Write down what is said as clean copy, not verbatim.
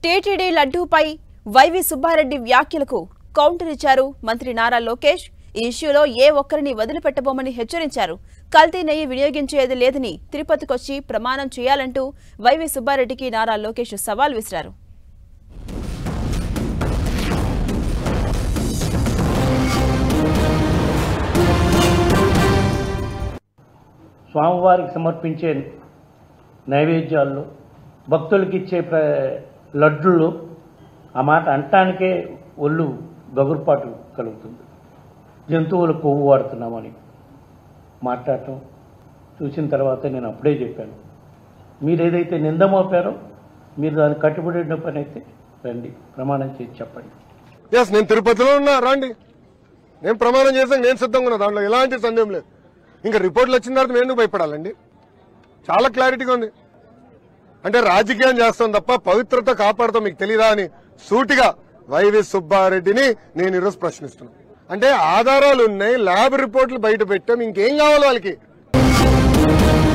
TTD లడ్డూపై YV Subbareddy వ్యాఖ్యలకు counter ఇచ్చారు మంత్రి నారా లోకేష్. ఈ ఇష్యూలో ఏ ఒక్కరిని వదిలిపెట్టబోమని హెచ్చరించారు. కల్తీ నెయ్యి వినియోగించేది లేదని తిరుపతికొచ్చి ప్రమాణం చేయాలంటూ వైవి సుబ్బారెడ్డికి నారా లోకేష్ సవాల్ విసిరారు. స్వామివారికి సమర్పించే నైవేద్యాల్లో భక్తులకి ఇచ్చే లడ్డుల్లో ఆ మాట అంటానికే ఒళ్ళు గగురుపాటు కలుగుతుంది. జంతువుల కొవ్వు వాడుతున్నామని మాట్లాడటం చూసిన తర్వాత నేను అప్పుడే చెప్పాను, మీరు ఏదైతే నింద మోపారో మీరు దాన్ని కట్టుబడిన పని అయితే రండి, ప్రమాణం చేసి చెప్పండి. నేను తిరుపతిలో ఉన్నా, రండి, నేను ప్రమాణం చేసాను, నేను సిద్ధంగా ఉన్నా, దాంట్లో ఎలాంటి సందేహం లేదు. ఇంకా రిపోర్ట్లు వచ్చిన తర్వాత నేను భయపడాలండి? చాలా క్లారిటీగా ఉంది. అంటే రాజకీయం చేస్తాం తప్ప పవిత్రత కాపాడుతాం మీకు తెలీదా అని సూటిగా వైవి సుబ్బారెడ్డిని నేను ఈరోజు ప్రశ్నిస్తున్నాను. అంటే ఆధారాలు ఉన్నాయి, ల్యాబ్ రిపోర్ట్లు బయట పెట్టాం, ఇంకేం కావాలి వాళ్ళకి?